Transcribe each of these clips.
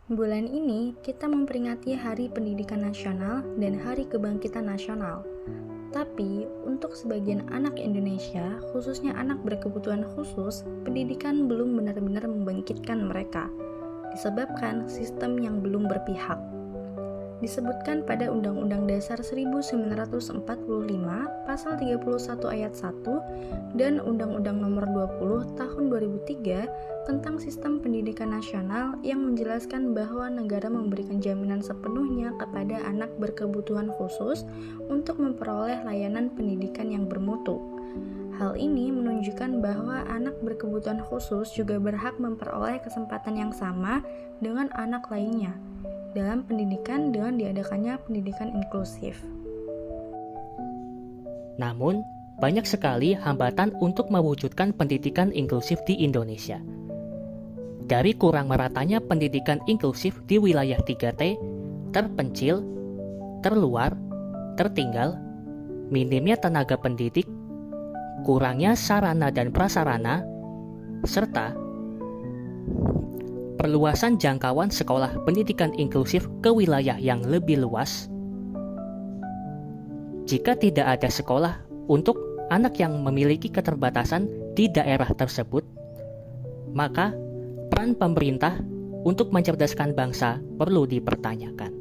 Bulan ini kita memperingati Hari Pendidikan Nasional dan Hari Kebangkitan Nasional. Tapi, untuk sebagian anak Indonesia, khususnya anak berkebutuhan khusus, pendidikan belum benar-benar membangkitkan mereka, disebabkan sistem yang belum berpihak. Disebutkan pada Undang-Undang Dasar 1945 Pasal 31 Ayat 1 dan Undang-Undang Nomor 20 Tahun 2003 tentang Sistem Pendidikan Nasional yang menjelaskan bahwa negara memberikan jaminan sepenuhnya kepada anak berkebutuhan khusus untuk memperoleh layanan pendidikan yang bermutu. Hal ini menunjukkan bahwa anak berkebutuhan khusus juga berhak memperoleh kesempatan yang sama dengan anak lainnya dalam pendidikan dengan diadakannya pendidikan inklusif. Namun, banyak sekali hambatan untuk mewujudkan pendidikan inklusif di Indonesia. Dari kurang meratanya pendidikan inklusif di wilayah 3T, terpencil, terluar, tertinggal, minimnya tenaga pendidik, kurangnya sarana dan prasarana, serta perluasan jangkauan sekolah pendidikan inklusif ke wilayah yang lebih luas. Jika tidak ada sekolah untuk anak yang memiliki keterbatasan di daerah tersebut, maka peran pemerintah untuk mencerdaskan bangsa perlu dipertanyakan.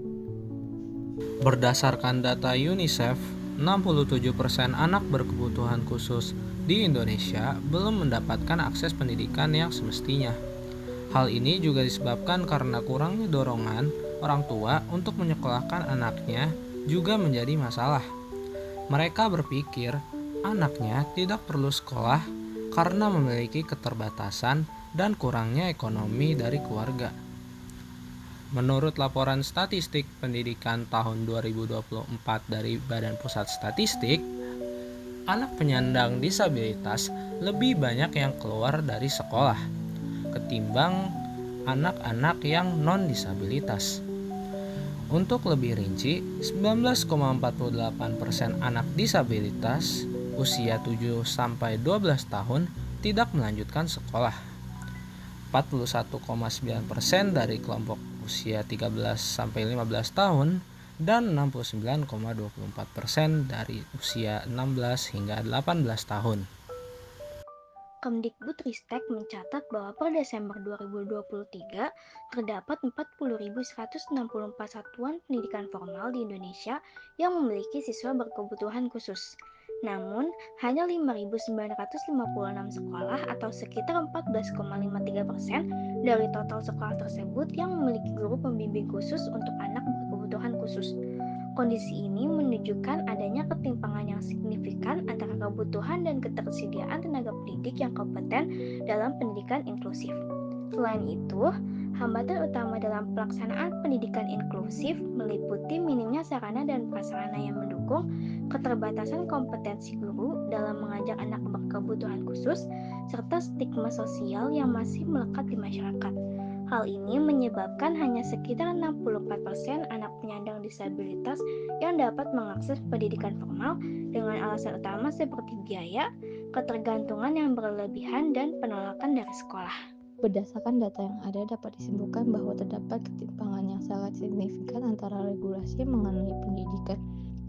Berdasarkan data UNICEF, 67% anak berkebutuhan khusus di Indonesia belum mendapatkan akses pendidikan yang semestinya. Hal ini juga disebabkan karena kurangnya dorongan orang tua untuk menyekolahkan anaknya juga menjadi masalah. Mereka berpikir anaknya tidak perlu sekolah karena memiliki keterbatasan dan kurangnya ekonomi dari keluarga. Menurut laporan statistik pendidikan tahun 2024 dari Badan Pusat Statistik, anak penyandang disabilitas lebih banyak yang keluar dari sekolah ketimbang anak-anak yang non-disabilitas. Untuk lebih rinci, 19,48% anak disabilitas usia 7-12 tahun tidak melanjutkan sekolah. 41,9% dari kelompok usia 13-15 tahun dan 69,24% dari usia 16 hingga 18 tahun. Kemdikbudristek mencatat bahwa per Desember 2023 terdapat 40.164 satuan pendidikan formal di Indonesia yang memiliki siswa berkebutuhan khusus. Namun, hanya 5.956 sekolah atau sekitar 14,53% dari total sekolah tersebut yang memiliki guru pembimbing khusus untuk anak berkebutuhan khusus. Kondisi ini menunjukkan adanya ketimpangan yang signifikan antara kebutuhan dan ketersediaan tenaga pendidik yang kompeten dalam pendidikan inklusif. Selain itu, hambatan utama dalam pelaksanaan pendidikan inklusif meliputi minimnya sarana dan prasarana yang mendukung, keterbatasan kompetensi guru dalam mengajar anak berkebutuhan khusus, serta stigma sosial yang masih melekat di masyarakat. Hal ini menyebabkan hanya sekitar 64% anak penyandang disabilitas yang dapat mengakses pendidikan formal dengan alasan utama seperti biaya, ketergantungan yang berlebihan, dan penolakan dari sekolah. Berdasarkan data yang ada dapat disimpulkan bahwa terdapat ketimpangan yang sangat signifikan antara regulasi mengenai pendidikan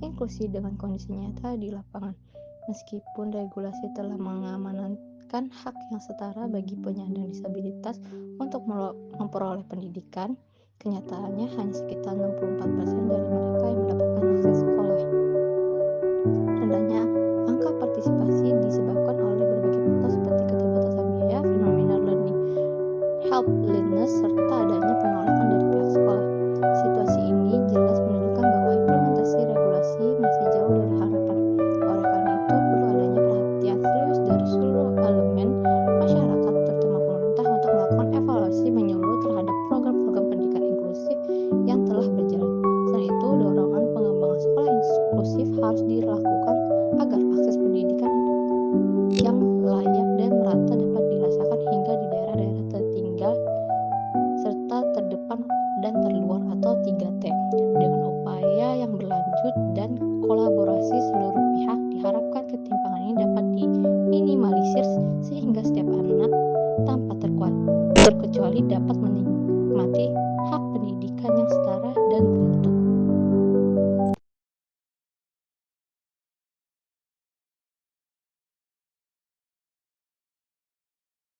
inklusi dengan kondisi nyata di lapangan. Meskipun regulasi telah mengamanatkan hak yang setara bagi penyandang disabilitas untuk memperoleh pendidikan, kenyataannya hanya sekitar 64% dari mereka yang mendapatkan akses sekolah. Rendahnya angka partisipasi disebabkan oleh berbagai faktor seperti keterbatasan biaya, fenomena learning helplessness, serta adanya penolakan dari pihak sekolah. Situasi ini jelas menunjukkan bahwa implementasi regulasi masih jauh dari harapan. Oleh karena itu, perlu adanya perhatian serius dari seluruh elemen masyarakat, terutama pemerintah, untuk melakukan evaluasi menyeluruh terhadap program-program pendidikan inklusif yang telah berjalan. Selain itu, dorongan pengembangan sekolah inklusif harus dilakukan agar akses pendidikan yang layak dan merata dapat dirasakan hingga di daerah-daerah tertinggal serta terdepan dan terluar atau 3T. Dengan upaya yang berlanjut dan kolaborasi seluruh pihak, diharapkan ketimpangan ini dapat diminimalisir sehingga setiap anak tanpa terkecuali dapat menikmati